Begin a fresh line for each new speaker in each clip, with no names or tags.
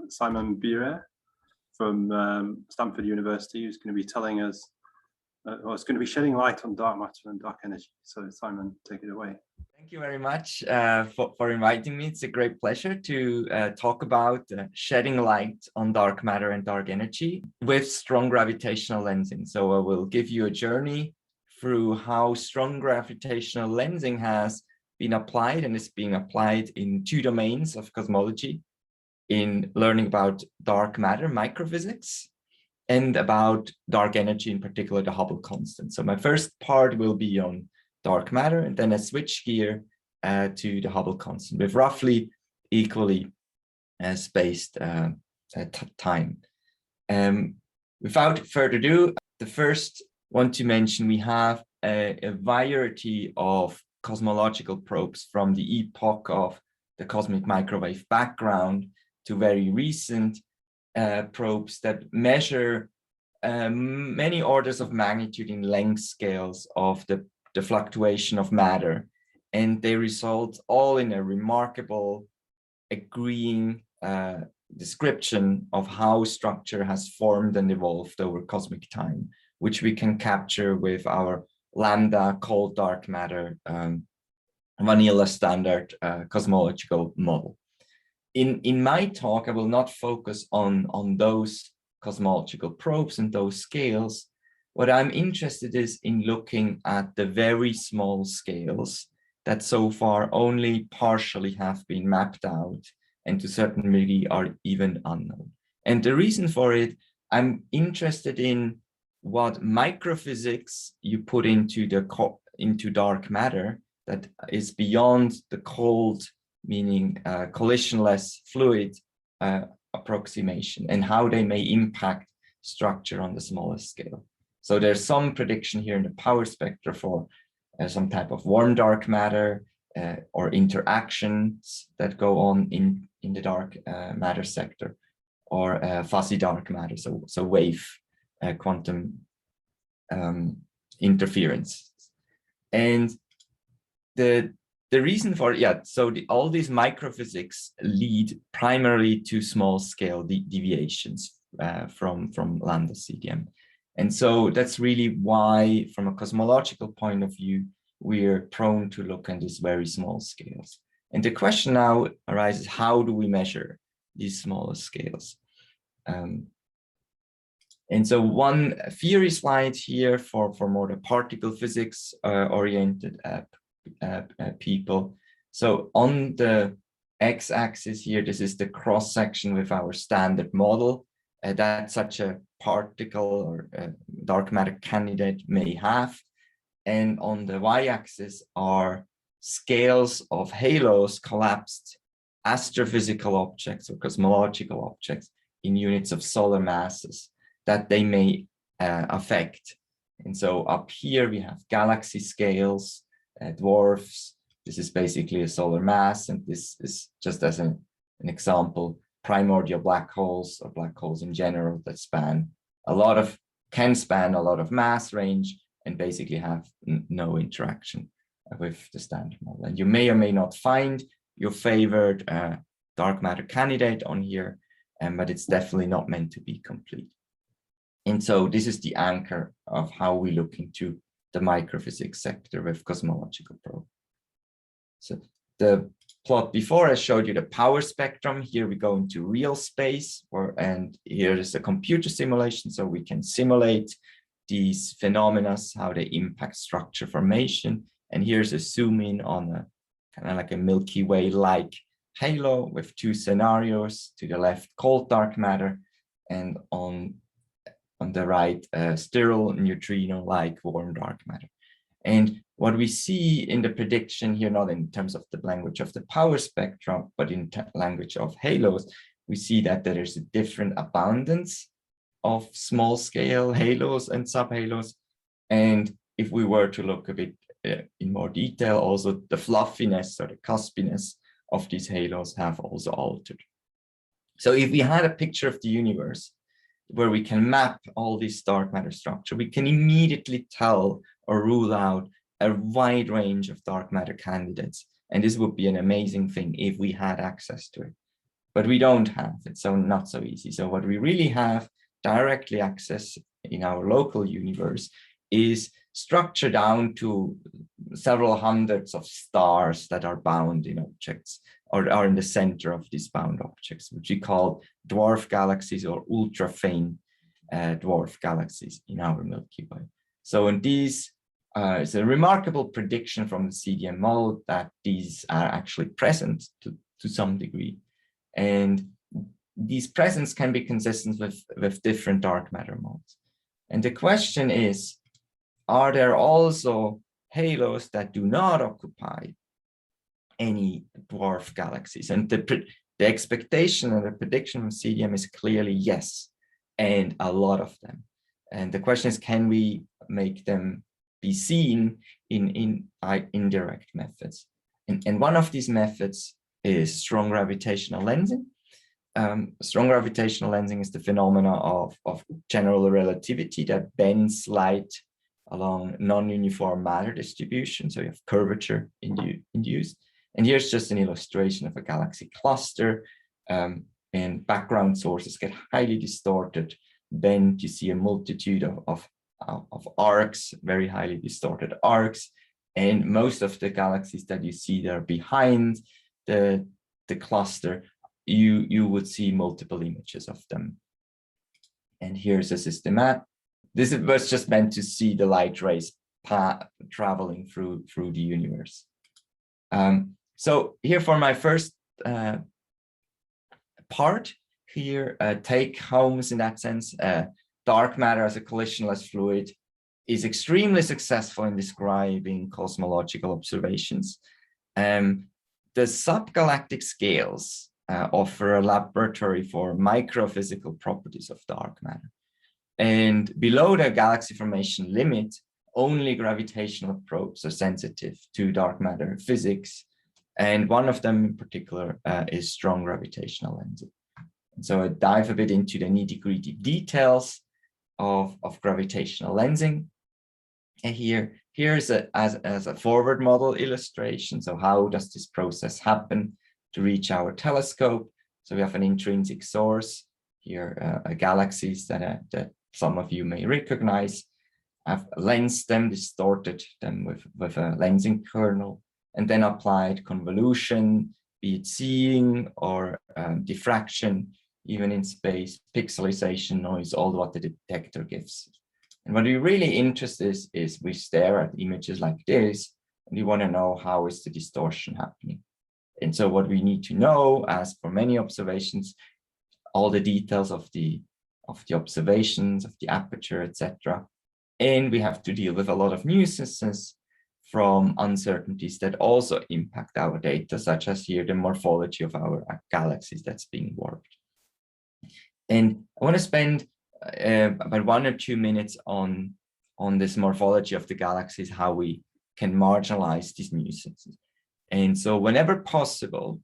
Simon Birrer from Stanford University, who's going to be telling us, well, it's going to be shedding light on dark matter and dark energy. So Simon, take it away.
Thank you very much for inviting me. It's a great pleasure to talk about shedding light on dark matter and dark energy with strong gravitational lensing. So I will give you a journey through how strong gravitational lensing has been applied and is being applied in two domains of cosmology, in learning about dark matter, microphysics, and about dark energy, in particular the Hubble constant. So my first part will be on dark matter, and then I switch gear to the Hubble constant with roughly equally spaced time. Without further ado, the first want to mention we have a variety of cosmological probes from the epoch of the cosmic microwave background to very recent probes that measure many orders of magnitude in length scales of the fluctuation of matter, and they result all in a remarkable agreeing description of how structure has formed and evolved over cosmic time, which we can capture with our lambda cold dark matter vanilla standard cosmological model. In my talk, I will not focus on those cosmological probes and those scales. What I'm interested in looking at the very small scales that so far only partially have been mapped out and to a certain degree are even unknown. And the reason for it, I'm interested in what microphysics you put into dark matter that is beyond the cold, meaning collisionless fluid approximation, and how they may impact structure on the smallest scale. So there's some prediction here in the power spectra for some type of warm dark matter or interactions that go on in the dark matter sector, or fuzzy dark matter, so wave quantum interference. And the reason for all these microphysics lead primarily to small scale deviations from lambda CDM. And so that's really why, from a cosmological point of view, we're prone to look at these very small scales. And the question now arises, how do we measure these smaller scales? And so one theory slide here for more the particle physics oriented people. So on the x-axis here, this is the cross-section with our standard model that such a particle or dark matter candidate may have. And on the y-axis are scales of halos collapsed astrophysical objects or cosmological objects in units of solar masses that they may affect. And so up here we have galaxy scales, dwarfs. This is basically a solar mass, and this is just as an example, primordial black holes or black holes in general that can span a lot of mass range and basically have no interaction with the standard model. And you may or may not find your favored dark matter candidate on here, but it's definitely not meant to be complete. And so this is the anchor of how we look into the microphysics sector with cosmological probe. So the plot before, I showed you the power spectrum. Here we go into real space, and here is a computer simulation, so we can simulate these phenomena, how they impact structure formation. And here's a zoom in on a kind of like a Milky Way-like halo with two scenarios. To the left, cold dark matter, and on the right, sterile neutrino-like warm dark matter. And what we see in the prediction here, not in terms of the language of the power spectrum, but in language of halos, we see that there is a different abundance of small scale halos and subhalos. And if we were to look a bit in more detail, also the fluffiness or the cuspiness of these halos have also altered. So if we had a picture of the universe where we can map all this dark matter structure, we can immediately tell or rule out a wide range of dark matter candidates. And this would be an amazing thing if we had access to it. but we don't have it, so not so easy. So what we really have directly access in our local universe is structure down to several hundreds of stars that are bound in objects, or are in the center of these bound objects, which we call dwarf galaxies or ultra faint dwarf galaxies in our Milky Way. So in these, it's a remarkable prediction from the CDM model that these are actually present to some degree. And these presence can be consistent with different dark matter modes. And the question is, are there also halos that do not occupy any dwarf galaxies? And the expectation and the prediction from CDM is clearly yes, and a lot of them. And the question is, can we make them be seen in indirect methods? And one of these methods is strong gravitational lensing. Strong gravitational lensing is the phenomena of general relativity that bends light along non-uniform matter distribution. So you have curvature induced. And here's just an illustration of a galaxy cluster, and background sources get highly distorted. Then you see a multitude of arcs, very highly distorted arcs. And most of the galaxies that you see there behind the cluster, you would see multiple images of them. And here's a systematic. This was just meant to see the light rays traveling through the universe. So here for my first part here, take homes in that sense, dark matter as a collisionless fluid is extremely successful in describing cosmological observations. The subgalactic scales offer a laboratory for microphysical properties of dark matter. And below the galaxy formation limit, only gravitational probes are sensitive to dark matter physics. And one of them in particular is strong gravitational lensing. And so I dive a bit into the nitty-gritty details of gravitational lensing. And here's as a forward model illustration. So how does this process happen to reach our telescope? So we have an intrinsic source here, galaxies that some of you may recognize. I've lensed them, distorted them with a lensing kernel, and then applied convolution, be it seeing or diffraction, even in space, pixelization, noise, all what the detector gives. And what we're really interested is we stare at images like this, and we want to know how is the distortion happening. And so what we need to know, as for many observations, all the details of the observations, of the aperture, etc. And we have to deal with a lot of nuisances from uncertainties that also impact our data, such as here the morphology of our galaxies that's being warped. And I want to spend about 1 or 2 minutes on this morphology of the galaxies, how we can marginalize these nuisances. And so whenever possible,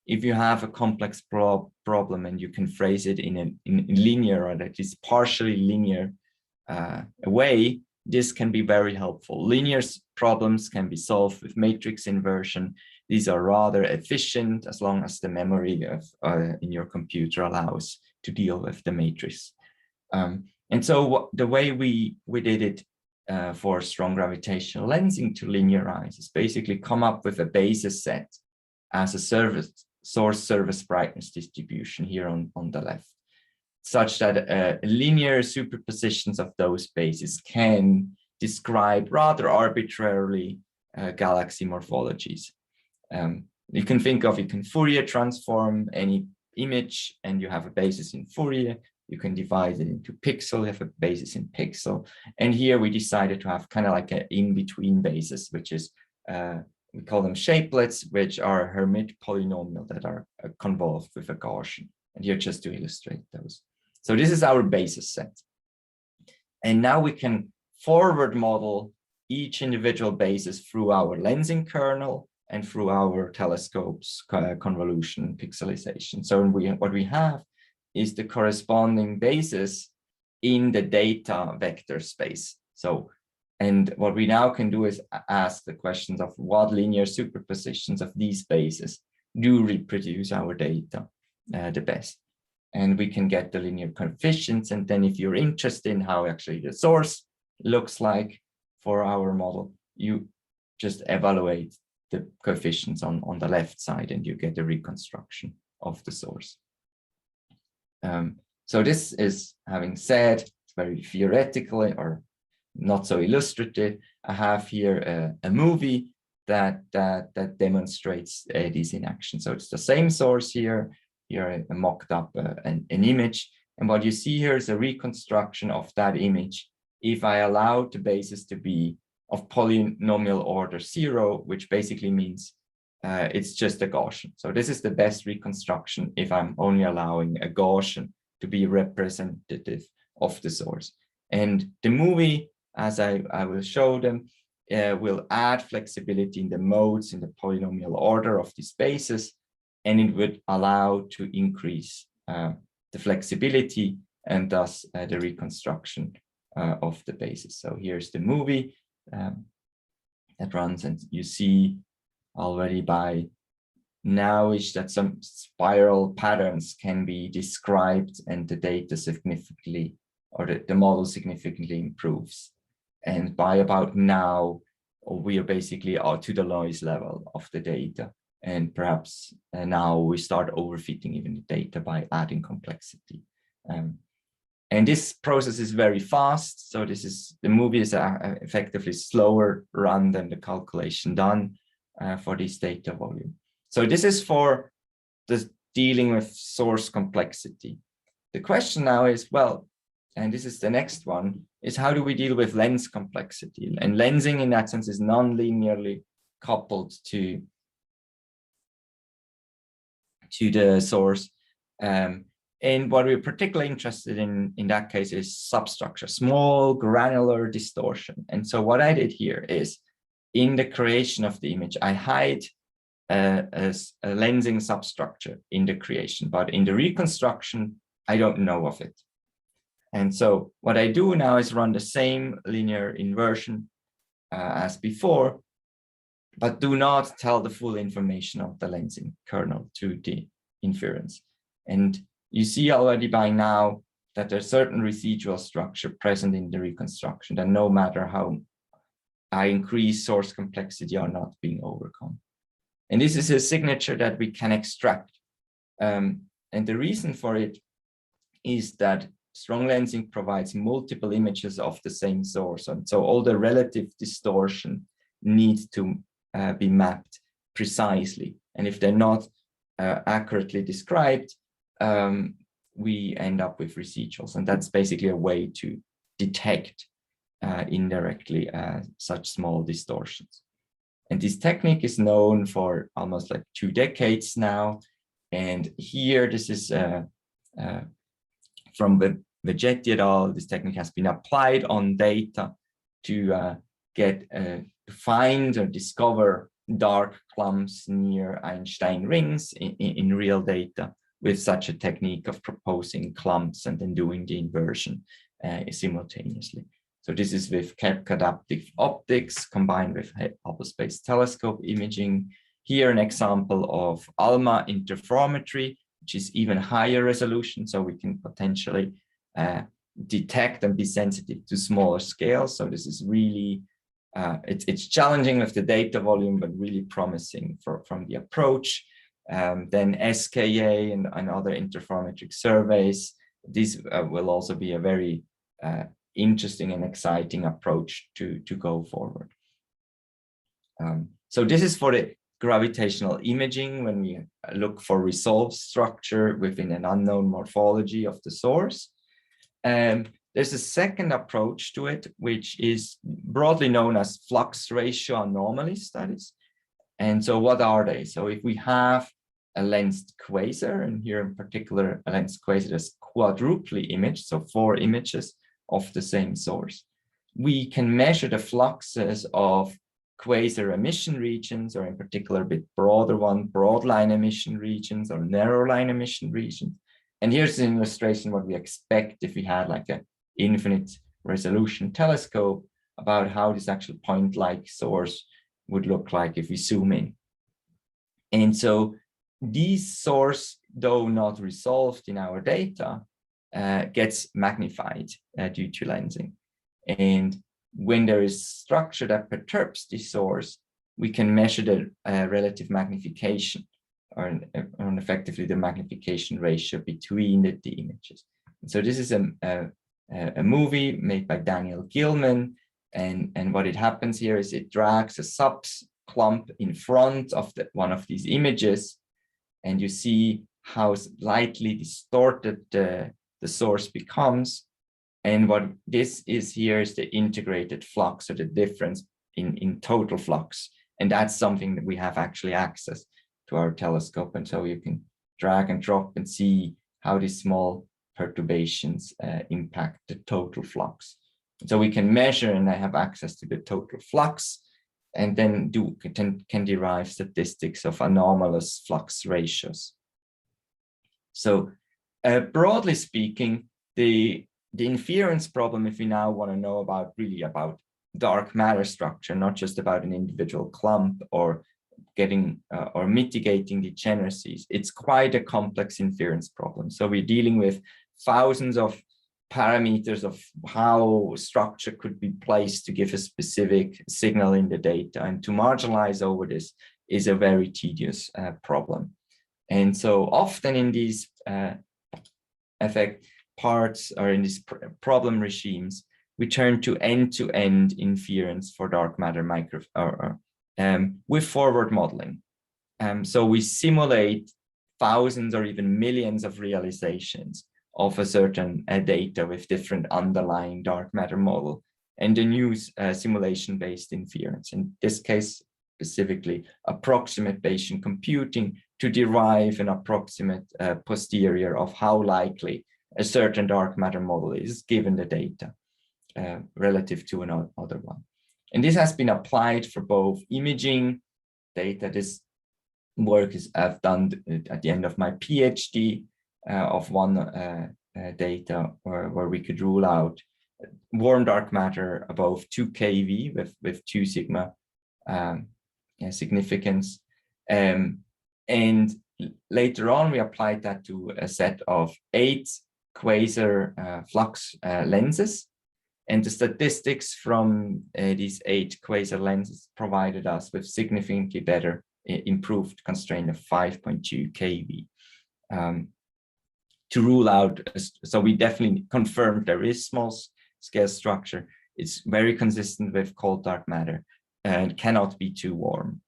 if you have a complex problem and you can phrase it in linear, or that is partially linear way, this can be very helpful. Linear problems can be solved with matrix inversion. These are rather efficient as long as the memory in your computer allows to deal with the matrix. And so the way we did it for strong gravitational lensing to linearize is basically come up with a basis set as a source service brightness distribution here on the left, such that linear superpositions of those bases can describe rather arbitrarily galaxy morphologies. You can think of, you can Fourier transform any image and you have a basis in Fourier. You can divide it into pixel, you have a basis in pixel. And here we decided to have kind of like an in-between basis, which is, we call them shapelets, which are Hermite polynomial that are convolved with a Gaussian. And here just to illustrate those. So this is our basis set. And now we can forward model each individual basis through our lensing kernel and through our telescope's convolution and pixelization. So what we have is the corresponding basis in the data vector space. So, and what we now can do is ask the questions of what linear superpositions of these bases do reproduce our data. the best. And we can get the linear coefficients. And then if you're interested in how actually the source looks like for our model, you just evaluate the coefficients on the left side and you get a reconstruction of the source. So this is, having said, it's very theoretical or not so illustrative. I have here a movie that demonstrates these in action. So it's the same source here. Here I mocked up an image. And what you see here is a reconstruction of that image if I allow the basis to be of polynomial order 0, which basically means it's just a Gaussian. So this is the best reconstruction if I'm only allowing a Gaussian to be representative of the source. And the movie, as I will show them, will add flexibility in the modes in the polynomial order of these bases, and it would allow to increase the flexibility and thus the reconstruction of the basis. So here's the movie that runs, and you see already by now is that some spiral patterns can be described and the data significantly, or the model significantly improves. And by about now, we are basically out to the noise level of the data. And perhaps now we start overfitting even the data by adding complexity. And this process is very fast. So this is, the movie is effectively slower run than the calculation done for this data volume. So this is for the dealing with source complexity. The question now is, well, and this is the next one, is how do we deal with lens complexity? And lensing in that sense is non-linearly coupled to the source. And what we're particularly interested in that case is substructure, small granular distortion. And so what I did here is, in the creation of the image, I hide a lensing substructure in the creation, but in the reconstruction, I don't know of it. And so what I do now is run the same linear inversion as before, but do not tell the full information of the lensing kernel to the inference. And you see already by now that there's certain residual structure present in the reconstruction, that no matter how I increase source complexity are not being overcome. And this is a signature that we can extract. And the reason for it is that strong lensing provides multiple images of the same source. And so all the relative distortion needs to be mapped precisely. And if they're not accurately described, we end up with residuals. And that's basically a way to detect indirectly such small distortions. And this technique is known for almost like 2 decades now. And here, this is from Vegetti et al. This technique has been applied on data to find or discover dark clumps near Einstein rings in real data with such a technique of proposing clumps and then doing the inversion simultaneously. So this is with adaptive optics combined with Hubble Space Telescope imaging. Here an example of ALMA interferometry, which is even higher resolution, so we can potentially detect and be sensitive to smaller scales. So this is really, it's challenging with the data volume, but really promising from the approach. Then SKA and other interferometric surveys. This will also be a very interesting and exciting approach to go forward. So this is for the gravitational imaging when we look for resolved structure within an unknown morphology of the source. There's a second approach to it, which is broadly known as flux ratio anomaly studies. And so what are they? So if we have a lensed quasar, and here in particular, a lensed quasar that's quadruply imaged, so 4 images of the same source, we can measure the fluxes of quasar emission regions, or in particular a bit broader one, broad line emission regions or narrow line emission regions. And here's an illustration what we expect if we had like an infinite resolution telescope about how this actual point-like source would look like if we zoom in. And so these source though not resolved in our data, gets magnified due to lensing. And when there is structure that perturbs the source, we can measure the relative magnification, or effectively the magnification ratio between the images. And so this is a movie made by Daniel Gilman, and what it happens here is it drags a subs clump in front of one of these images, and you see how slightly distorted the source becomes. And what this is here is the integrated flux, or the difference in total flux. And that's something that we have actually access to our telescope. And so you can drag and drop and see how these small perturbations impact the total flux. So we can measure, and I have access to the total flux, and then can derive statistics of anomalous flux ratios. So broadly speaking, the inference problem, if we now want to know really about dark matter structure, not just about an individual clump or getting or mitigating degeneracies, it's quite a complex inference problem. So we're dealing with thousands of parameters of how structure could be placed to give a specific signal in the data, and to marginalize over this is a very tedious problem. And so often in these effect parts, or in these problem regimes, we turn to end-to-end inference for dark matter with forward modeling. So we simulate thousands or even millions of realizations of a certain data with different underlying dark matter model, and then use simulation-based inference. In this case, specifically approximate Bayesian computing to derive an approximate posterior of how likely a certain dark matter model is given the data relative to another one. And this has been applied for both imaging data. This work I've done at the end of my PhD of one data where we could rule out warm dark matter above 2 keV with 2 sigma significance. And later on, we applied that to a set of 8 quasar flux lenses. And the statistics from these 8 quasar lenses provided us with significantly better improved constraint of 5.2 keV. To rule out, so we definitely confirmed there is small scale structure. It's very consistent with cold dark matter and cannot be too warm.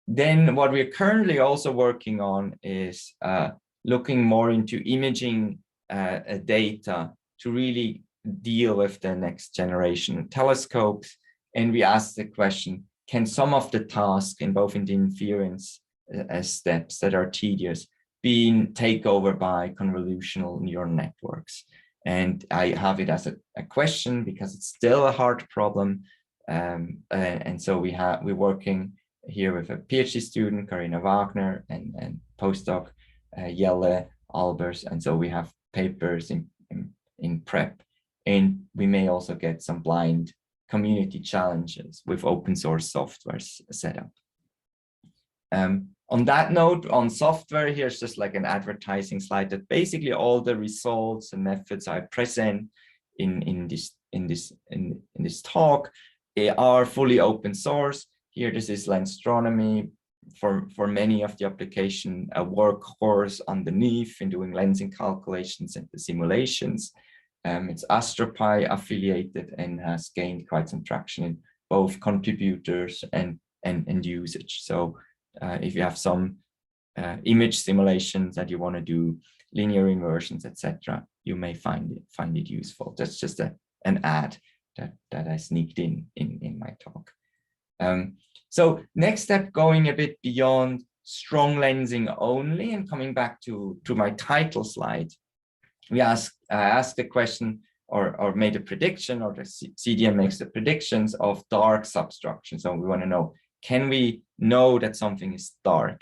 Then what we're currently also working on is looking more into imaging data to really deal with the next generation telescopes. And we asked the question, can some of the tasks in both in the inference steps that are tedious being taken over by convolutional neural networks? And I have it as a question because it's still a hard problem. And so we're working here with a PhD student, Karina Wagner, and postdoc Jelle Albers. And so we have papers in prep, and we may also get some blind community challenges with open source software set up. On that note, on software, here's just like an advertising slide that basically all the results and methods I present in this talk are fully open source. Here, this is Lenstronomy for many of the application, a workhorse underneath in doing lensing calculations and the simulations. It's Astropy affiliated and has gained quite some traction in both contributors and usage. So if you have some image simulations that you want to do, linear inversions, etc., you may find it useful. That's just an ad that I sneaked in my talk. So next step, going a bit beyond strong lensing only, and coming back to my title slide, I asked the question or made a prediction, or the CDM makes the predictions of dark substructure. So we want to know, can we know that something is dark?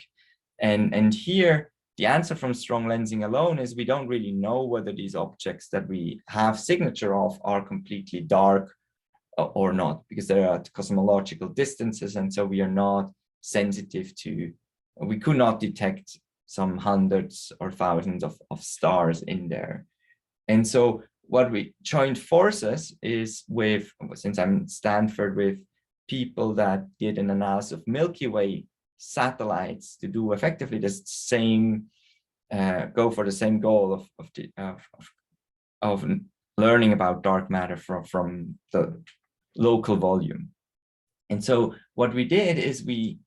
And here, the answer from strong lensing alone is we don't really know whether these objects that we have signature of are completely dark or not, because they're at cosmological distances, and so we are not sensitive to we could not detect some hundreds or thousands of stars in there. And so what we joined forces is with, since I'm at Stanford, with people that did an analysis of Milky Way satellites to do effectively the same, go for the same goal of learning about dark matter from the local volume. And so what we did is we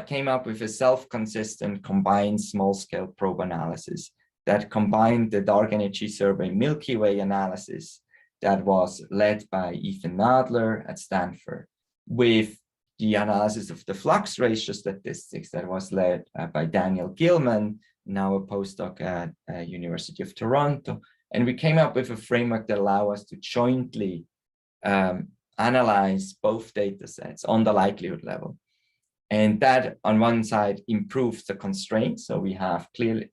came up with a self-consistent combined small-scale probe analysis that combined the dark energy survey Milky Way analysis that was led by Ethan Nadler at Stanford with the analysis of the flux ratio statistics that was led by Daniel Gilman, now a postdoc at University of Toronto. And we came up with a framework that allows us to jointly analyze both data sets on the likelihood level. And that on one side improves the constraints. So we have clearly,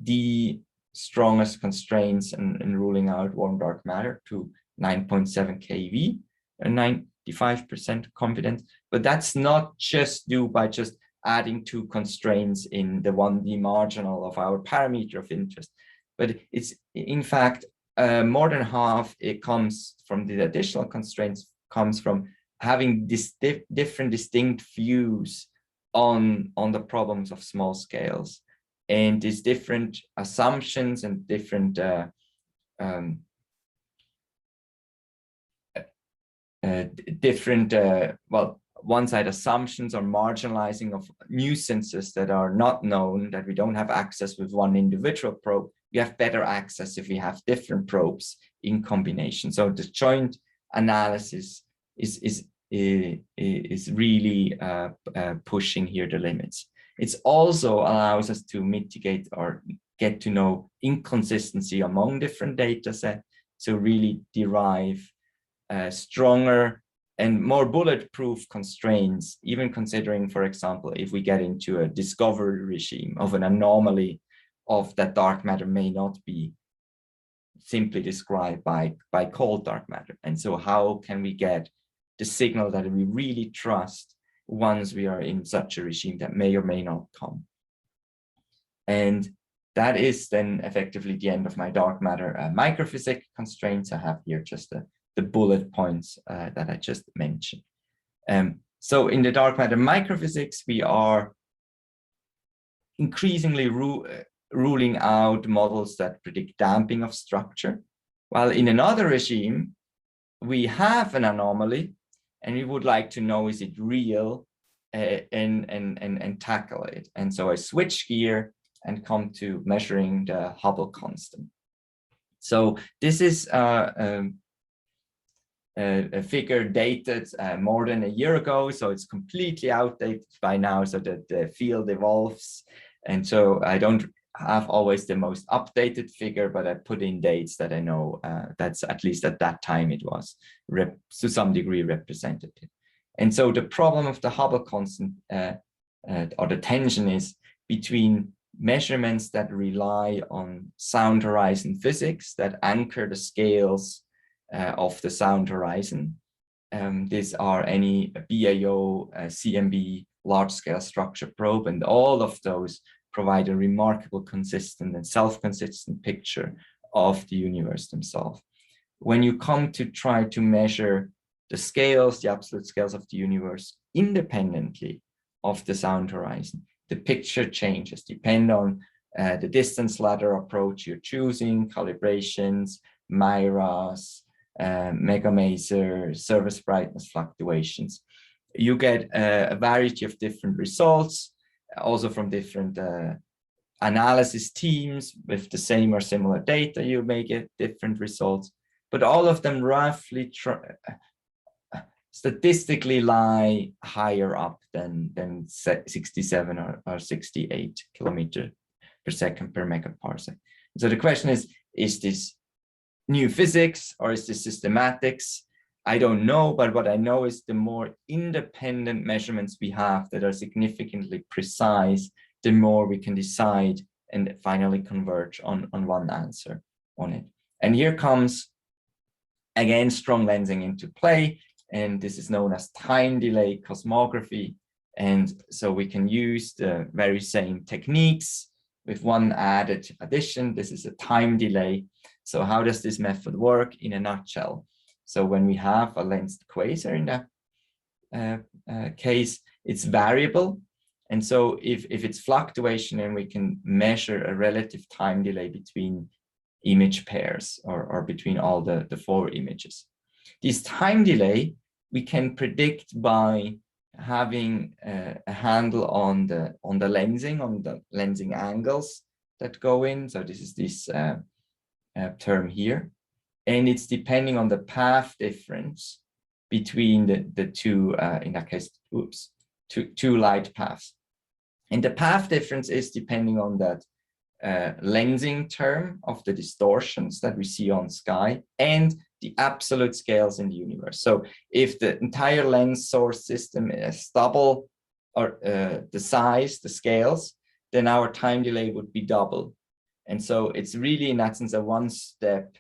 the strongest constraints in ruling out warm dark matter to 9.7 keV and 95% confidence. But that's not just due by just adding 2 constraints in the 1D marginal of our parameter of interest. But it's in fact more than half. It comes from the additional constraints, comes from having this different distinct views on the problems of small scales, and these different assumptions and different well, one side assumptions or marginalizing of nuisances that are not known, that we don't have access with one individual probe. We have better access if we have different probes in combination. So the joint analysis is really pushing here the limits. It also allows us to mitigate or get to know inconsistency among different data sets, so really derive stronger and more bulletproof constraints, even considering, for example, if we get into a discovery regime of an anomaly of that dark matter may not be simply described by cold dark matter. And so how can we get the signal that we really trust once we are in such a regime that may or may not come? And that is then effectively the end of my dark matter microphysics constraints. I have here just the bullet points that I just mentioned. So in the dark matter microphysics, we are increasingly ruling out models that predict damping of structure, while in another regime, we have an anomaly and we would like to know, is it real, and tackle it. And so I switch gear and come to measuring the Hubble constant. So this is a figure dated more than a year ago, so it's completely outdated by now, so that the field evolves. And so I don't have always the most updated figure, but I put in dates that I know that's at least at that time it was to some degree representative. And so the problem of the Hubble constant or the tension is between measurements that rely on sound horizon physics that anchor the scales of the sound horizon. These are any BAO, CMB, large scale structure probe, and all of those provide a remarkable consistent and self-consistent picture of the universe themselves. When you come to try to measure the scales, the absolute scales of the universe independently of the sound horizon, the picture changes, depend on the distance ladder approach you're choosing, calibrations, MIRAs, megamaser, surface brightness fluctuations. You get a variety of different results, also from different analysis teams with the same or similar data. You may get different results, but all of them roughly statistically lie higher up than 67 or 68 kilometers per second per megaparsec. So the question is this new physics or is this systematics? I don't know, but what I know is the more independent measurements we have that are significantly precise, the more we can decide and finally converge on one answer on it. And here comes, again, strong lensing into play. And this is known as time delay cosmography. And so we can use the very same techniques with one added addition. This is a time delay. So how does this method work in a nutshell? So when we have a lensed quasar in that case, it's variable. And so if it's fluctuation, and we can measure a relative time delay between image pairs or between all the 4 images. This time delay we can predict by having a handle on the lensing angles that go in. So this is this term here, and it's depending on the path difference between the two in that case, two light paths. And the path difference is depending on that lensing term of the distortions that we see on sky and the absolute scales in the universe. So if the entire lens source system is double or the size, the scales, then our time delay would be double. And so it's really in that sense a one-step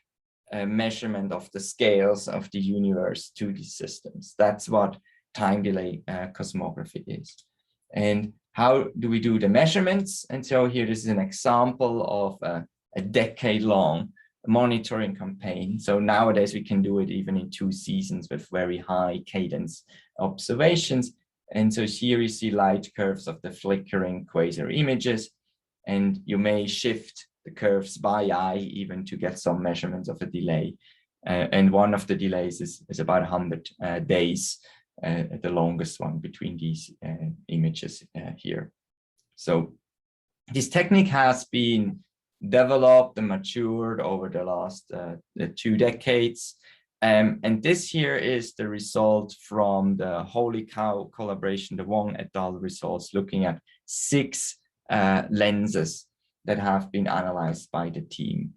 measurement of the scales of the universe to these systems. That's what time delay cosmography is. And how do we do the measurements? And so here, this is an example of a decade-long monitoring campaign. So nowadays we can do it even in 2 seasons with very high cadence observations. And so here you see light curves of the flickering quasar images, and you may shift the curves by eye even to get some measurements of a delay. And one of the delays is about 100 days. The longest one between these images here. So this technique has been developed and matured over the last 2 decades. And this here is the result from the HOLICOW collaboration, the Wong et al. Results, looking at 6 lenses that have been analyzed by the team.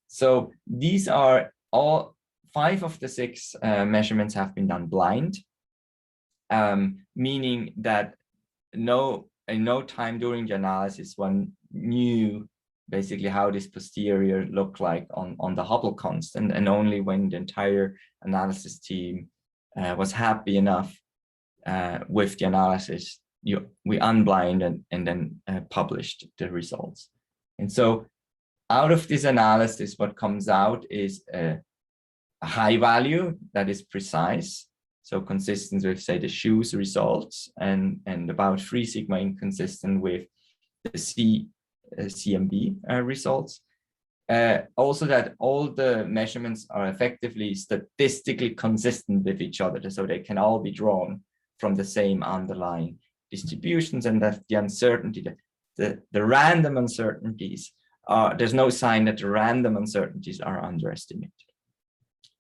So these are all 5 of the 6 measurements have been done blind, meaning that in no time during the analysis one knew basically how this posterior looked like on the Hubble constant, and only when the entire analysis team was happy enough with the analysis, we unblinded and then published the results. And so out of this analysis, what comes out is a high value that is precise, so consistent with, say, the shoes results, and about 3 sigma inconsistent with the CMB results. Also that all the measurements are effectively statistically consistent with each other, so they can all be drawn from the same underlying distributions, and that the uncertainty, the random uncertainties, there's no sign that the random uncertainties are underestimated.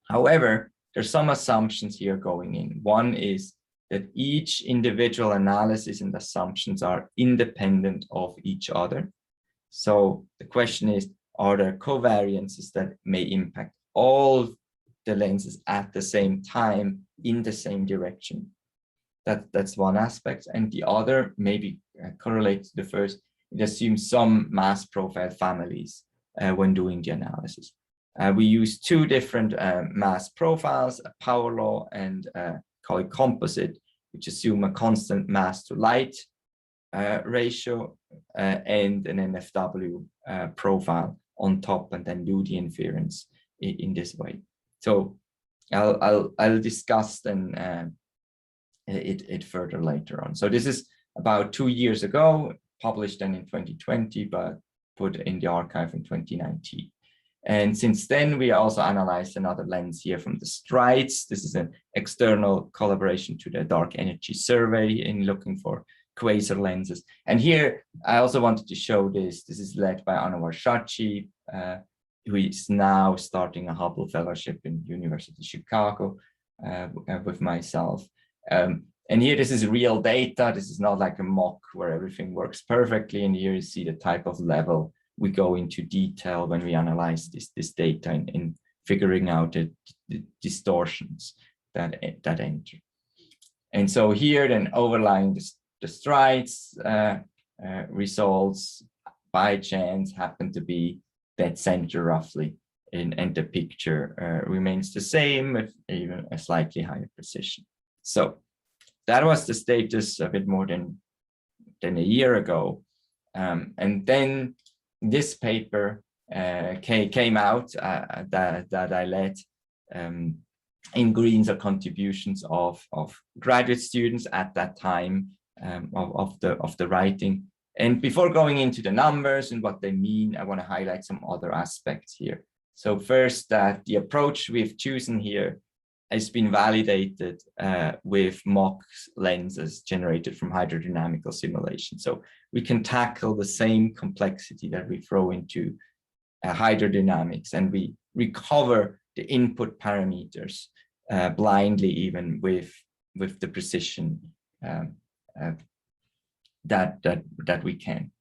However, there's some assumptions here going in. One is that each individual analysis and assumptions are independent of each other. So the question is, are there covariances that may impact all the lenses at the same time in the same direction? That's one aspect. And the other, maybe correlates to the first, it assumes some mass profile families when doing the analysis. We use 2 different mass profiles, a power law and call it composite, which assume a constant mass to light ratio and an NFW profile on top, and then do the inference in this way. So I'll discuss then it further later on. So this is about 2 years ago, published then in 2020, but put in the archive in 2019. And since then, we also analyzed another lens here from the strides. This is an external collaboration to the Dark Energy Survey in looking for quasar lenses. And here, I also wanted to show this. This is led by Anwar Shachi, who is now starting a Hubble Fellowship in University of Chicago with myself. And here, this is real data. This is not like a mock where everything works perfectly. And here you see the type of level we go into detail when we analyze this data in figuring out the distortions that enter. And so here, then overlying the strides results by chance happen to be dead center roughly, and the picture remains the same with even a slightly higher precision. So that was the status a bit more than a year ago. And then this paper came out that I led. In green are contributions of graduate students at that time of the writing. And before going into the numbers and what they mean, I want to highlight some other aspects here. So first, that the approach we've chosen here has been validated with mock lenses generated from hydrodynamical simulation. So we can tackle the same complexity that we throw into hydrodynamics, and we recover the input parameters blindly, even with the precision that we can.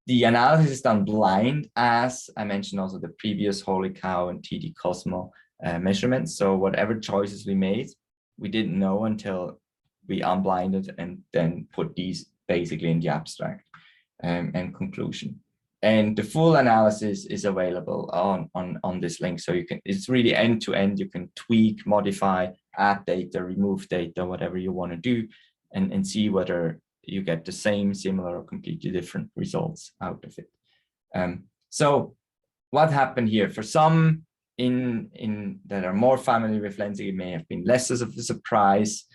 The analysis is done blind, as I mentioned also the previous HOLICOW and TD Cosmo measurements. So whatever choices we made, we didn't know until we unblinded and then put these basically in the abstract and conclusion. And the full analysis is available on this link. So you can, it's really end to end. You can tweak, modify, add data, remove data, whatever you want to do, and see whether you get the same, similar, or completely different results out of it. So what happened here? For some that are more familiar with lensing, it may have been less of a surprise.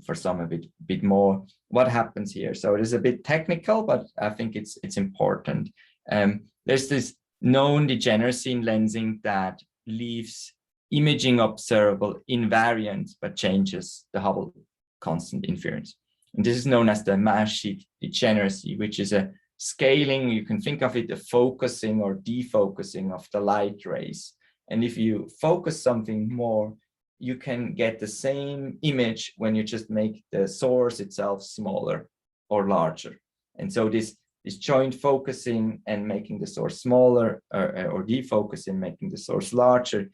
For some a bit more. What happens here? So it is a bit technical, but I think it's important. There's this known degeneracy in lensing that leaves imaging observable invariant, but changes the Hubble constant inference. And this is known as the mass sheet degeneracy, which is a scaling. You can think of it a focusing or defocusing of the light rays. And if you focus something more, you can get the same image when you just make the source itself smaller or larger. And so this joint focusing and making the source smaller, or defocusing, making the source larger,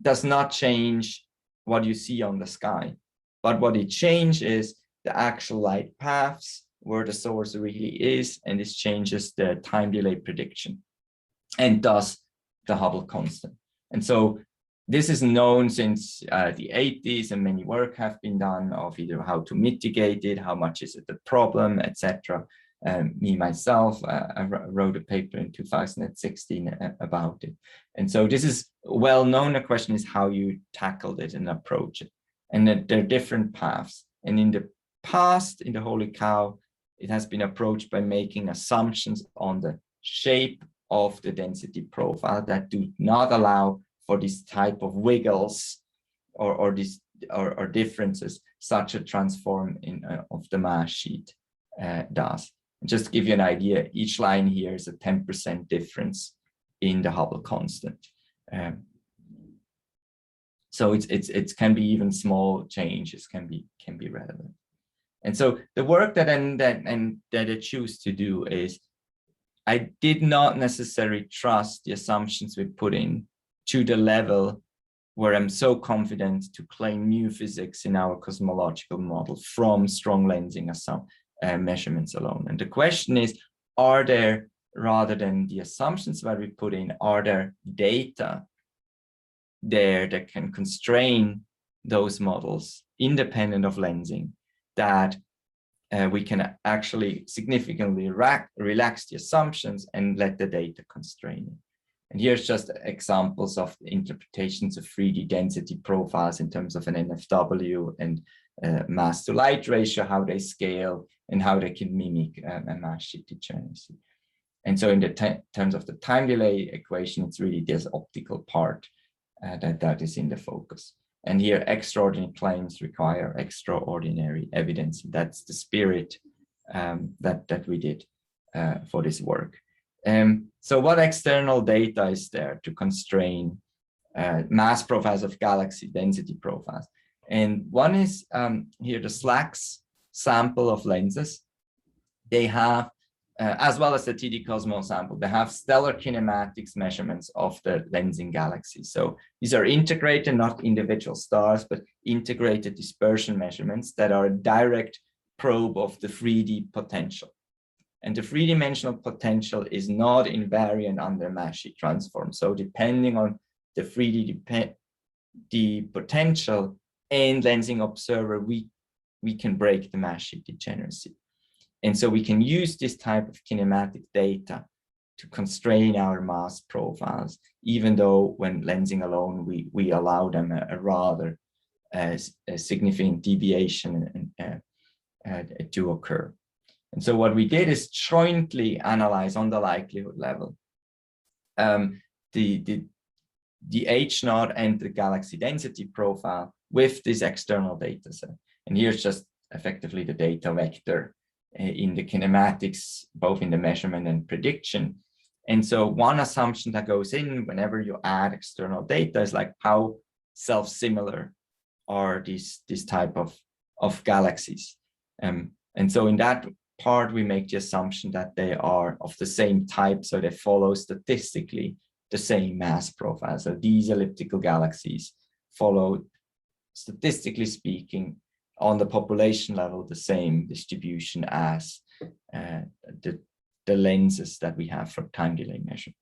does not change what you see on the sky. But what it changes is the actual light paths, where the source really is, and this changes the time delay prediction, and thus the Hubble constant. And so this is known since the 80s, and many work have been done of either how to mitigate it, how much is it the problem, etc. Me, myself, I wrote a paper in 2016 about it. And so this is well known. The question is how you tackled it and approach it. And that there are different paths. And in the past, in the HOLICOW, it has been approached by making assumptions on the shape of the density profile that do not allow for this type of wiggles or differences such a transform of the mass sheet does. And just to give you an idea, each line here is a 10% difference in the Hubble constant. So it can be even small changes can be relevant. And so the work that I choose to do is, I did not necessarily trust the assumptions we put in to the level where I'm so confident to claim new physics in our cosmological model from strong lensing measurements alone. And the question is, are there, rather than the assumptions that we put in, are there data there that can constrain those models independent of lensing, that we can actually significantly relax the assumptions and let the data constrain it. And here's just examples of the interpretations of 3D density profiles in terms of an NFW and mass to light ratio, how they scale and how they can mimic a mass sheet degeneracy. And so in the terms of the time delay equation, it's really this optical part that is in the focus. And here, extraordinary claims require extraordinary evidence. That's the spirit that we did for this work. So what external data is there to constrain mass profiles of galaxy density profiles? And one is here the SLACS sample of lenses. They have, as well as the TD Cosmo sample, they have stellar kinematics measurements of the lensing galaxy. So these are integrated, not individual stars, but integrated dispersion measurements that are a direct probe of the 3D potential. And the three-dimensional potential is not invariant under mass sheet transform. So depending on the 3D potential and lensing observer, we we can break the mass sheet degeneracy. And so we can use this type of kinematic data to constrain our mass profiles, even though when lensing alone, we allow them a rather a significant deviation to occur. And so what we did is jointly analyze on the likelihood level the H0 and the galaxy density profile with this external data set. And here's just effectively the data vector in the kinematics, both in the measurement and prediction. And so one assumption that goes in whenever you add external data is like how self-similar are these type of galaxies. And so in that part, we make the assumption that they are of the same type, so they follow statistically the same mass profile. So these elliptical galaxies follow, statistically speaking, on the population level, the same distribution as the lenses that we have for time delay measurement.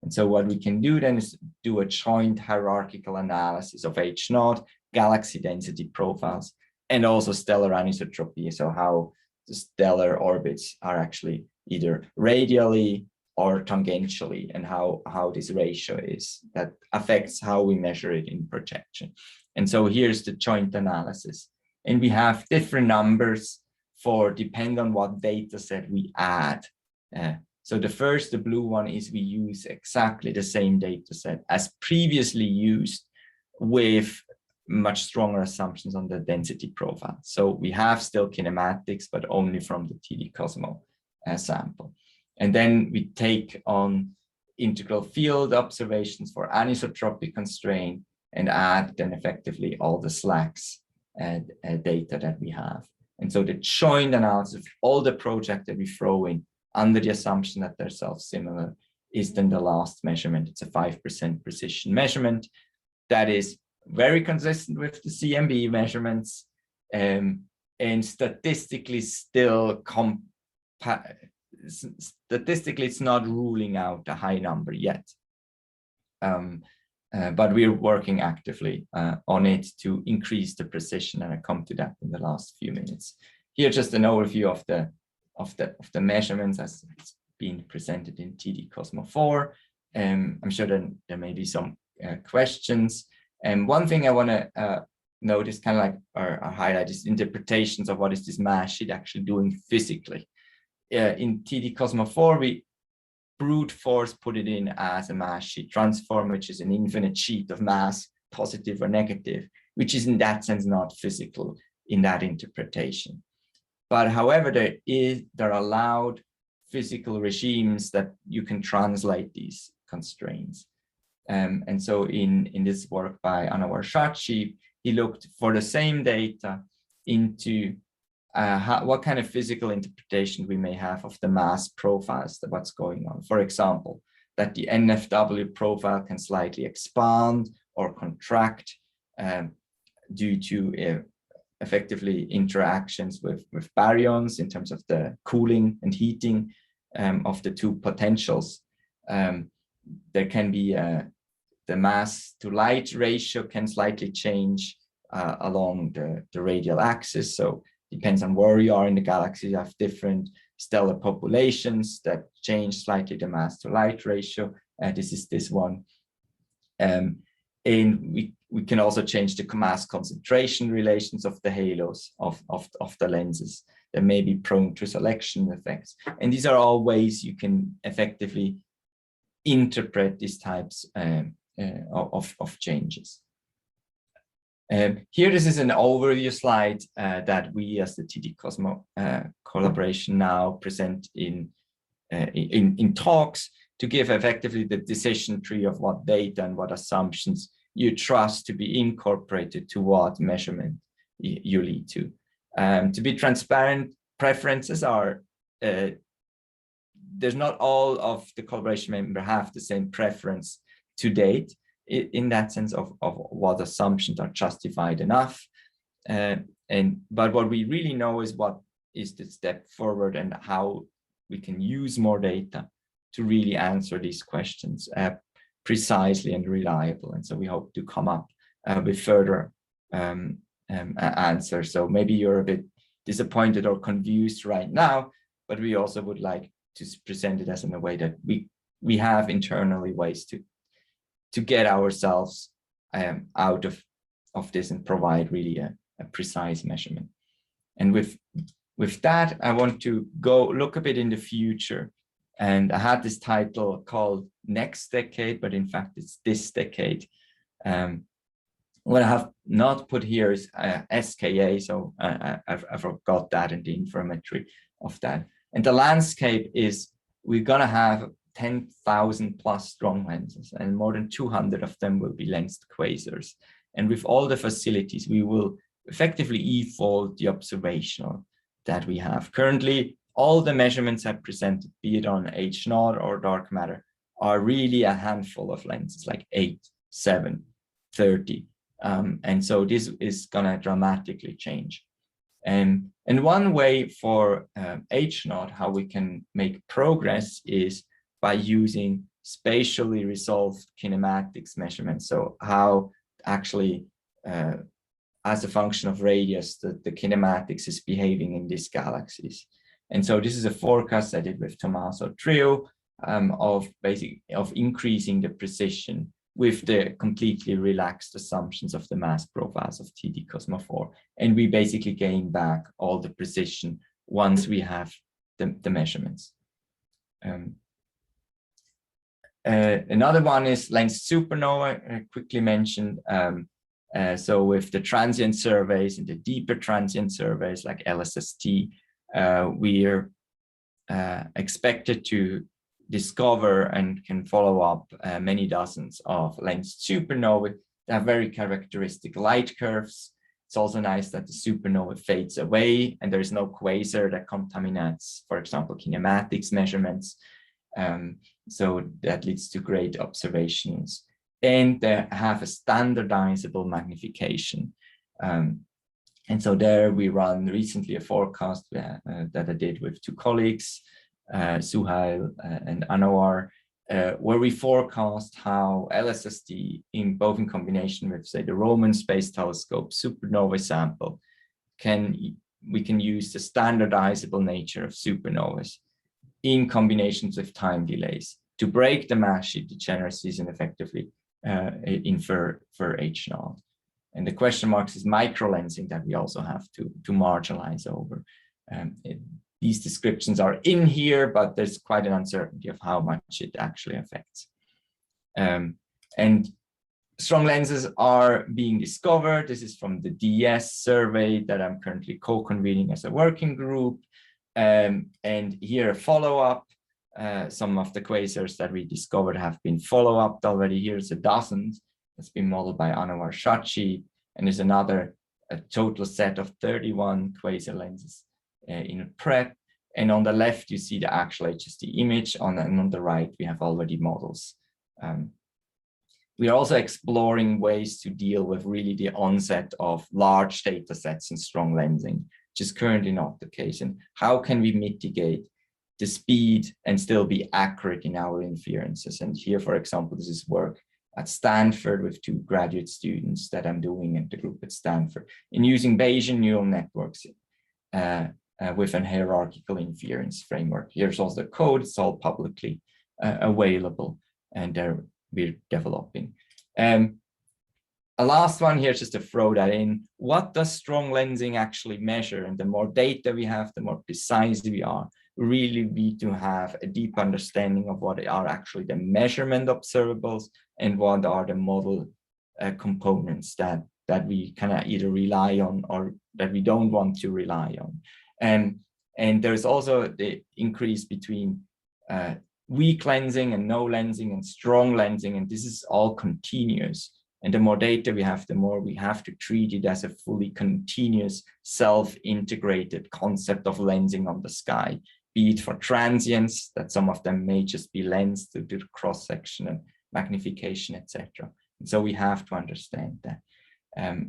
And so what we can do then is do a joint hierarchical analysis of H0, galaxy density profiles, and also stellar anisotropy, so how the stellar orbits are actually either radially or tangentially, and how this ratio is that affects how we measure it in projection. And so here's the joint analysis. And we have different numbers for depend on what data set we add. So the blue one is we use exactly the same data set as previously used with much stronger assumptions on the density profile. So we have still kinematics, but only from the TD Cosmo sample. And then we take on integral field observations for anisotropy constraint and add then effectively all the slacks data that we have. And so the joint analysis of all the projects that we throw in under the assumption that they're self-similar is then the last measurement. It's a 5% precision measurement that is very consistent with the CMB measurements, and statistically still statistically it's not ruling out a high number yet, but we're working actively on it to increase the precision, and I come to that in the last few minutes. Here just an overview of the measurements as it's been presented in TD Cosmo 4. I'm sure that there may be some questions. And one thing I want to notice, kind of like or highlight, is interpretations of what is this mass sheet actually doing physically. In TD Cosmo 4, we brute force put it in as a mass sheet transform, which is an infinite sheet of mass, positive or negative, which is in that sense not physical in that interpretation. But however, there are allowed physical regimes that you can translate these constraints. And so in this work by Anwar Shachi, he looked for the same data into what kind of physical interpretation we may have of the mass profiles, what's going on. For example, that the NFW profile can slightly expand or contract due to effectively interactions with baryons in terms of the cooling and heating of the two potentials. There can be the mass to light ratio can slightly change along the radial axis. So depends on where you are in the galaxy. You have different stellar populations that change slightly the mass to light ratio. This is this one. And we can also change the mass concentration relations of the halos of the lenses that may be prone to selection effects. And these are all ways you can effectively interpret these types of changes. Here, this is an overview slide that we as the TD Cosmo collaboration now present in talks to give effectively the decision tree of what data and what assumptions you trust to be incorporated to what measurement you lead to. To be transparent, preferences are, there's not all of the collaboration members have the same preference to date in that sense of what assumptions are justified enough. But what we really know is what is the step forward and how we can use more data to really answer these questions precisely and reliable. And so we hope to come up with further answer. So maybe you're a bit disappointed or confused right now, but we also would like to present it as in a way that we have internally ways to get ourselves out of this and provide really a precise measurement. And with that, I want to go look a bit in the future. And I had this title called Next Decade, but in fact, it's this decade. What I have not put here is SKA, so I forgot that in the informatory of that. And the landscape is we're going to have 10,000 plus strong lenses, and more than 200 of them will be lensed quasars. And with all the facilities, we will effectively evolve the observational that we have. Currently, all the measurements I presented, be it on H0 or dark matter, are really a handful of lenses, like 8, 7, 30. And so this is going to dramatically change. And one way for H0, how we can make progress, is by using spatially resolved kinematics measurements. So how actually, as a function of radius, the kinematics is behaving in these galaxies. And so this is a forecast I did with Tommaso Trio of increasing the precision with the completely relaxed assumptions of the mass profiles of TD Cosmo 4. And we basically gain back all the precision once we have the measurements. Another one is lens supernova, I quickly mentioned. So with the transient surveys and the deeper transient surveys like LSST, we are expected to discover and can follow up many dozens of lens supernovae that have very characteristic light curves. It's also nice that the supernova fades away and there is no quasar that contaminates, for example, kinematics measurements. So that leads to great observations. And they have a standardizable magnification. And so there we run recently a forecast that I did with two colleagues, Suhail and Anwar, where we forecast how LSST, both in combination with, say, the Roman Space Telescope supernova sample, we can use the standardizable nature of supernovas in combinations with time delays to break the mass sheet degeneracies and effectively infer for H0. And the question marks is microlensing that we also have to marginalize over. These descriptions are in here, but there's quite an uncertainty of how much it actually affects. And strong lenses are being discovered. This is from the DS survey that I'm currently co-convening as a working group. And here a follow-up. Some of the quasars that we discovered have been follow-up already. Here's a dozen that's been modeled by Anwar Shachi, and there's a total set of 31 quasar lenses in prep. And on the left, you see the actual HST image, and on the right, we have already models. We are also exploring ways to deal with really the onset of large data sets in strong lensing, which is currently not the case. And how can we mitigate the speed and still be accurate in our inferences? And here, for example, this is work at Stanford with two graduate students that I'm doing in the group at Stanford in using Bayesian neural networks with an hierarchical inference framework. Here's also the code, it's all publicly available, and we're developing. A last one here, just to throw that in. What does strong lensing actually measure? And the more data we have, the more precise we are. We really need to have a deep understanding of what are actually the measurement observables and what are the model components that we kind of either rely on or that we don't want to rely on. And there's also the increase between weak lensing and no lensing and strong lensing, and this is all continuous. And the more data we have, the more we have to treat it as a fully continuous, self-integrated concept of lensing on the sky, be it for transients, that some of them may just be lensed to do cross-section and magnification, etc. And so we have to understand that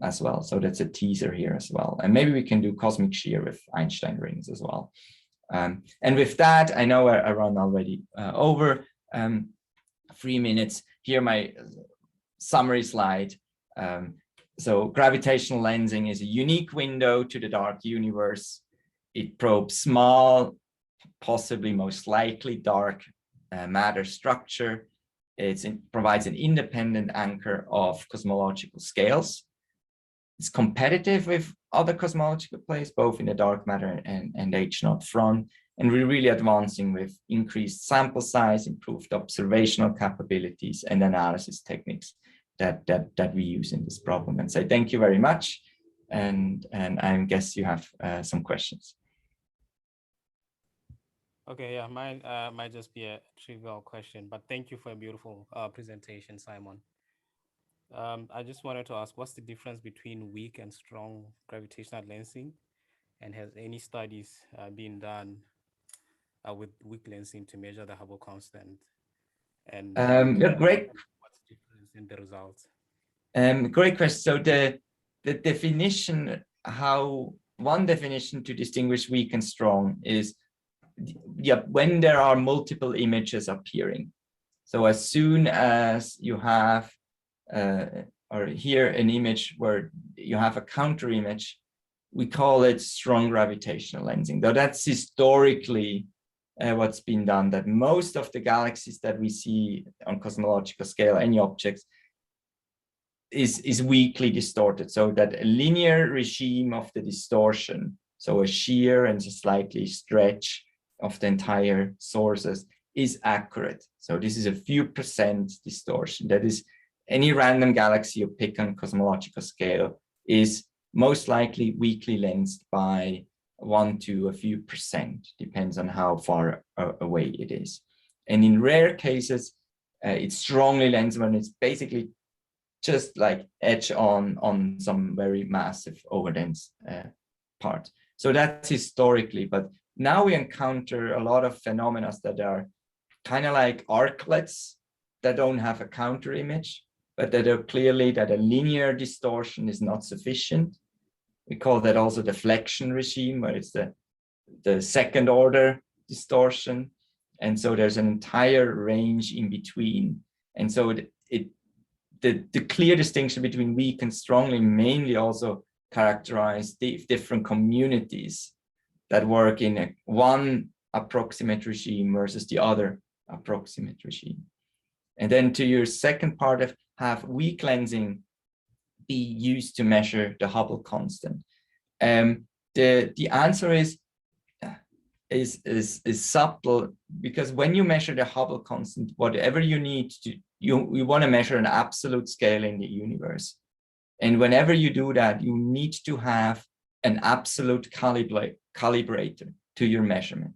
as well. So that's a teaser here as well. And maybe we can do cosmic shear with Einstein rings as well. And with that, I know I run already over 3 minutes. Here my summary slide. So gravitational lensing is a unique window to the dark universe. It probes small, possibly most likely dark matter structure. It provides an independent anchor of cosmological scales. It's competitive with other cosmological plays, both in the dark matter and H0 front. And we're really advancing with increased sample size, improved observational capabilities, and analysis techniques that we use in this problem. And say thank you very much. And I guess you have some questions.
Okay, yeah, mine might just be a trivial question, but thank you for a beautiful presentation, Simon. I just wanted to ask, what's the difference between weak and strong gravitational lensing? And has any studies been done with weak lensing to measure the Hubble constant? And
great.
What's the difference in the results?
Great question. So the definition, one definition to distinguish weak and strong is, yeah, when there are multiple images appearing. So as soon as you have, or here an image where you have a counter image, we call it strong gravitational lensing. Though that's historically what's been done, that most of the galaxies that we see on cosmological scale, any objects, is weakly distorted, so that a linear regime of the distortion, so a shear and a slightly stretch of the entire sources, is accurate. So this is a few percent distortion. That is, any random galaxy you pick on cosmological scale is most likely weakly lensed by 1 to a few percent, depends on how far away it is. And in rare cases, it's strongly lensed when it's basically just like edge on some very massive overdense part. So that's historically, but now we encounter a lot of phenomena that are kind of like arclets that don't have a counter image, but that are clearly that a linear distortion is not sufficient. We call that also deflection regime, where it's the second order distortion. And so there's an entire range in between. And so the clear distinction between weak and strongly mainly also characterize the different communities that work in one approximate regime versus the other approximate regime. And then to your second part of, have weak lensing be used to measure the Hubble constant? The answer is subtle, because when you measure the Hubble constant, whatever you need to, you want to measure an absolute scale in the universe. And whenever you do that, you need to have an absolute calibrator to your measurement.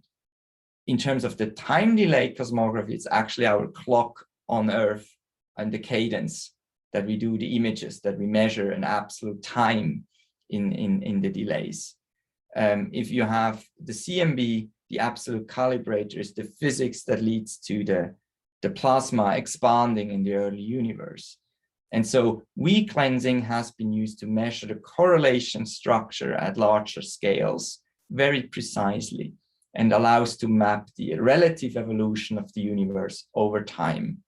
In terms of the time delay cosmography, it's actually our clock on Earth and the cadence that we do the images, that we measure an absolute time in the delays. If you have the CMB, the absolute calibrator is the physics that leads to the plasma expanding in the early universe. And so weak lensing has been used to measure the correlation structure at larger scales very precisely, and allows to map the relative evolution of the universe over time.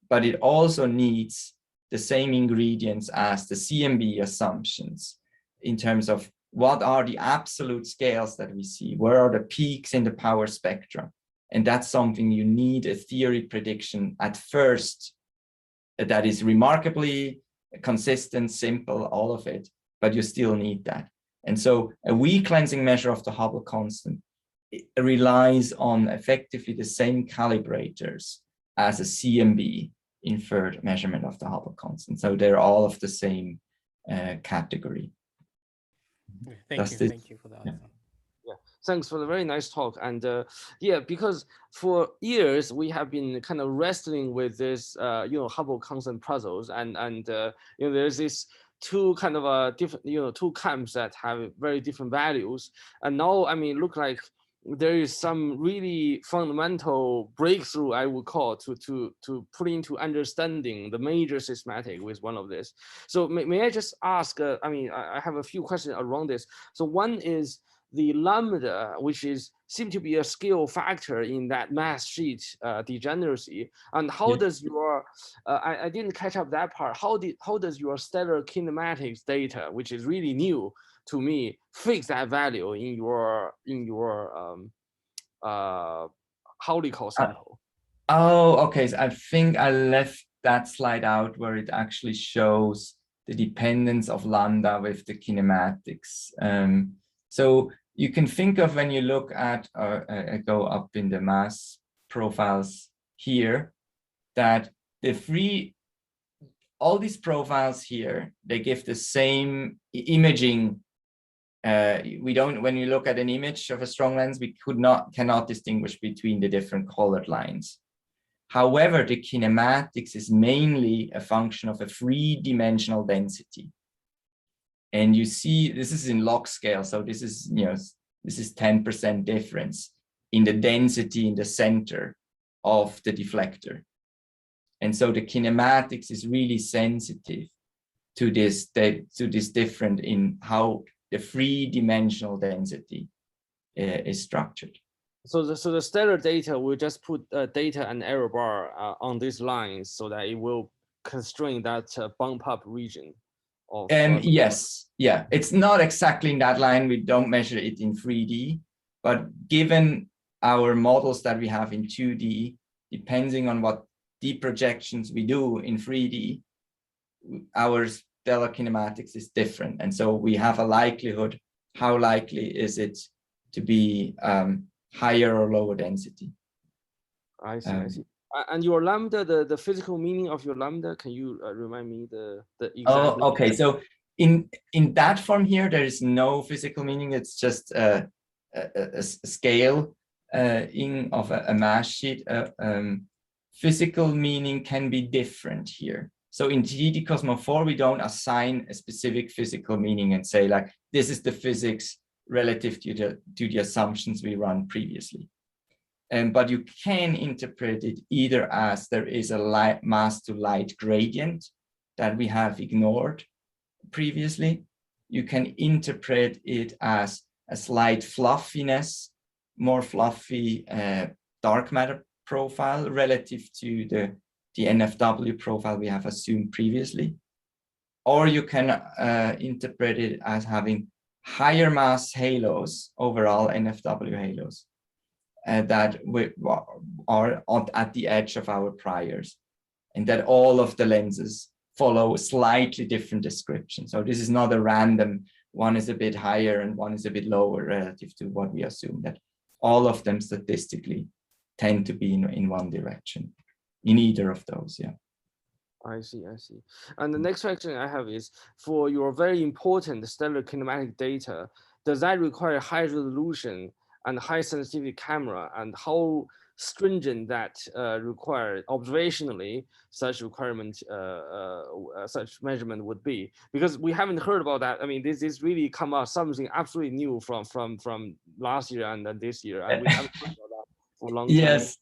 But it also needs the same ingredients as the CMB assumptions in terms of what are the absolute scales that we see, where are the peaks in the power spectra. And that's something you need a theory prediction at first that is remarkably consistent, simple, all of it, but you still need that. And so a weak lensing measure of the Hubble constant, it relies on effectively the same calibrators as a CMB inferred measurement of the Hubble constant. So they're all of the same category.
Thank you for that.
Yeah.
Yeah, thanks for the very nice talk. And yeah, because for years we have been kind of wrestling with this, Hubble constant puzzles, and there's this two kind of different, two camps that have very different values. And now, I mean, look like there is some really fundamental breakthrough, I would call, to put into understanding the major systematic with one of this. So may I just ask, I mean, I have a few questions around this. So one is the lambda, which seem to be a scale factor in that mass sheet degeneracy, and how does your I didn't catch up that part. How does your stellar kinematics data, which is really new to me, fix that value in your HOLICOW sample?
Oh, okay. So I think I left that slide out where it actually shows the dependence of lambda with the kinematics. So you can think of, when you look at, go up in the mass profiles here, that all these profiles here, they give the same imaging. When you look at an image of a strong lens, we cannot distinguish between the different colored lines. However, the kinematics is mainly a function of a three-dimensional density. And you see, this is in log scale. So this is 10% difference in the density in the center of the deflector. And so the kinematics is really sensitive to this different in how the three-dimensional density is structured.
So the stellar data will just put data and error bar on these lines so that it will constrain that bump up region.
Yes, yeah, it's not exactly in that line. We don't measure it in 3D, but given our models that we have in 2D, depending on what deep projections we do in 3D, our stellar kinematics is different. And so we have a likelihood, how likely is it to be higher or lower density.
I see, I see. And your lambda, the physical meaning of your lambda, can you remind me the exact?
Oh, okay. So in that form here, there is no physical meaning. It's just a scale of a mass sheet. Physical meaning can be different here. So in GD Cosmo 4, we don't assign a specific physical meaning and say, like, this is the physics relative to the assumptions we run previously. But you can interpret it either as there is a mass to light gradient that we have ignored previously. You can interpret it as a slight fluffiness, more fluffy dark matter profile relative to the NFW profile we have assumed previously. Or you can interpret it as having higher mass halos, overall NFW halos, that are at the edge of our priors, and that all of the lenses follow slightly different description. So this is not a random, one is a bit higher and one is a bit lower relative to what we assume, that all of them statistically tend to be in one direction, in either of those, yeah.
I see, I see. And the next question I have is, for your very important stellar kinematic data, does that require high resolution and high sensitivity camera, and how stringent that required observationally such measurement would be? Because we haven't heard about that. I mean, this is really come out something absolutely new from last year and then this year, and we haven't heard about that for a long time.
Yes.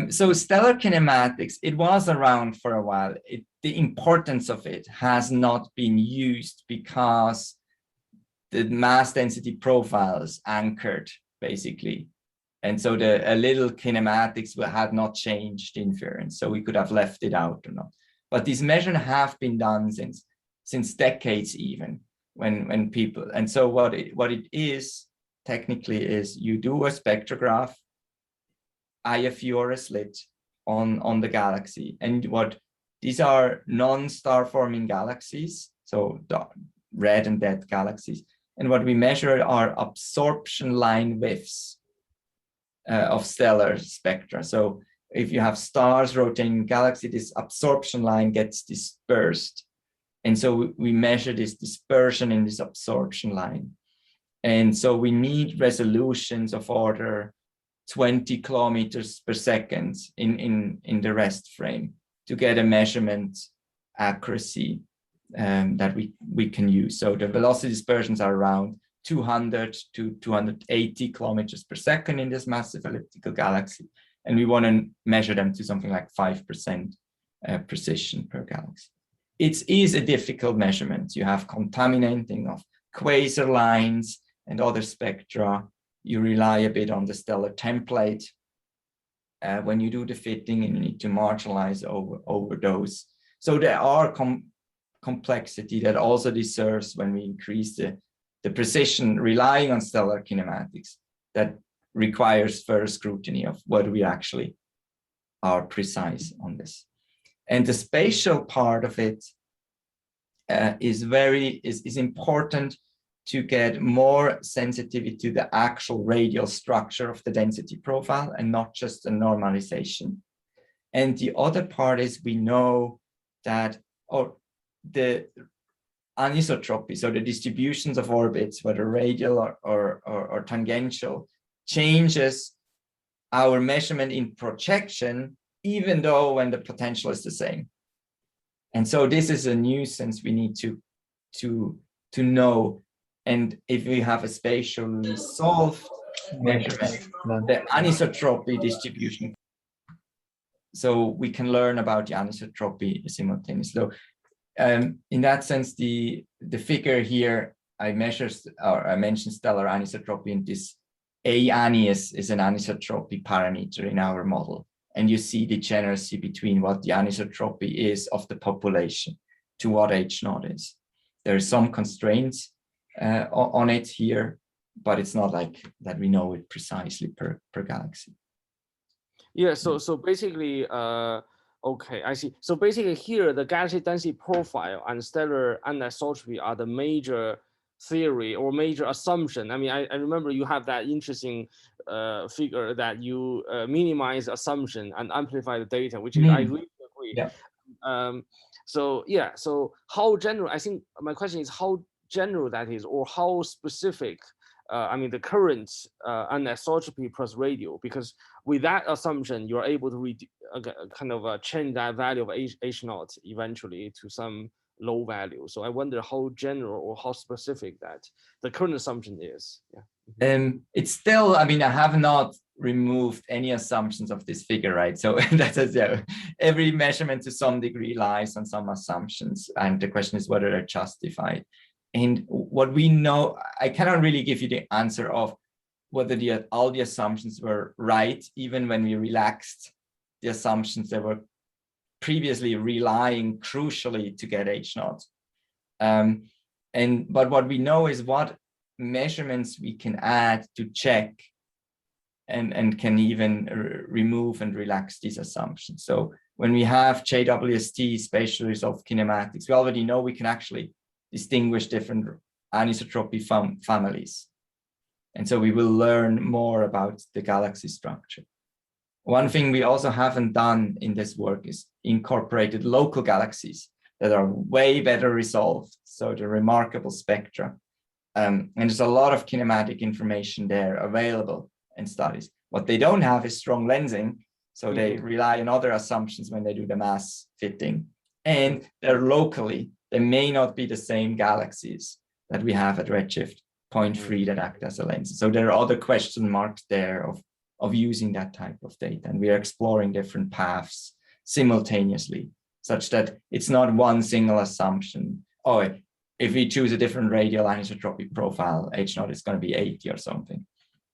So stellar kinematics, it was around for a while. The importance of it has not been used because the mass density profiles anchored, basically. And so a little kinematics had not changed inference, so we could have left it out or not. But these measurements have been done since decades even, when people, and so what it is technically is you do a spectrograph, IFU or a slit on the galaxy, and these are non-star forming galaxies, so red and dead galaxies, and what we measure are absorption line widths of stellar spectra. So if you have stars rotating galaxy, this absorption line gets dispersed, and so we measure this dispersion in this absorption line, and so we need resolutions of order 20 kilometers per second in the rest frame to get a measurement accuracy that we can use. So the velocity dispersions are around 200 to 280 kilometers per second in this massive elliptical galaxy, and we want to measure them to something like 5% precision per galaxy. It is a difficult measurement. You have contaminating of quasar lines, and other spectra, you rely a bit on the stellar template when you do the fitting, and you need to marginalize over those. So there are complexity that also deserves when we increase the precision relying on stellar kinematics that requires further scrutiny of whether we actually are precise on this. And the spatial part of it is important to get more sensitivity to the actual radial structure of the density profile and not just a normalization. And the other part is we know that the anisotropy, so the distributions of orbits, whether radial or tangential, changes our measurement in projection, even though when the potential is the same. And so this is a nuisance we need to know. And if we have a spatially solved measurement, the anisotropy distribution, so we can learn about the anisotropy simultaneously. So in that sense, the figure here, I mentioned stellar anisotropy, and this A-ani is an anisotropy parameter in our model. And you see degeneracy between what the anisotropy is of the population to what H0 is. There are some constraints on it here, but it's not like that we know it precisely per galaxy.
Yeah, so basically, okay, I see. So basically here, the galaxy density profile and stellar anisotropy are the major theory or major assumption. I mean, I remember you have that interesting figure that you minimize assumption and amplify the data, which is, I really agree.
Yeah.
So yeah, so how general, I think my question is how general that is, or how specific, I mean, the current anisotropy plus radial, because with that assumption, you're able to change that value of H0 eventually to some low value. So I wonder how general or how specific that the current assumption is. Yeah.
It's still, I mean, I have not removed any assumptions of this figure, right? So that is, yeah, every measurement to some degree lies on some assumptions, and the question is whether they're justified. And what we know, I cannot really give you the answer of whether all the assumptions were right, even when we relaxed the assumptions that were previously relying crucially to get H0. But what we know is what measurements we can add to check and can even remove and relax these assumptions. So when we have JWST, spatially resolved kinematics, we already know we can actually distinguish different anisotropy families. And so we will learn more about the galaxy structure. One thing we also haven't done in this work is incorporated local galaxies that are way better resolved. So the remarkable spectra. And there's a lot of kinematic information there available in studies. What they don't have is strong lensing. So they rely on other assumptions when they do the mass fitting. And they're locally, they may not be the same galaxies that we have at redshift 0.3 that act as a lens. So there are other question marks there of using that type of data. And we are exploring different paths simultaneously, such that it's not one single assumption. Oh, if we choose a different radial anisotropy profile, H0 is going to be 80 or something.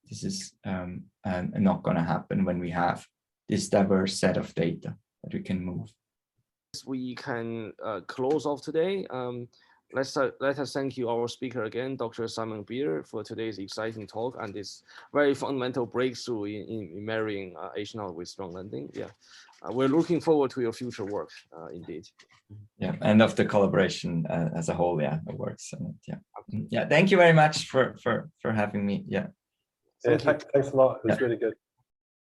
This is not going to happen when we have this diverse set of data that we can move.
We can close off today. Let us thank you, our speaker again, Dr. Simon Birrer, for today's exciting talk and this very fundamental breakthrough in marrying H0 with strong lensing. Yeah, we're looking forward to your future work, indeed.
Yeah, and of the collaboration as a whole. Yeah, it works. Yeah, thank you very much for having me. Yeah.
Thanks a lot. It was really good.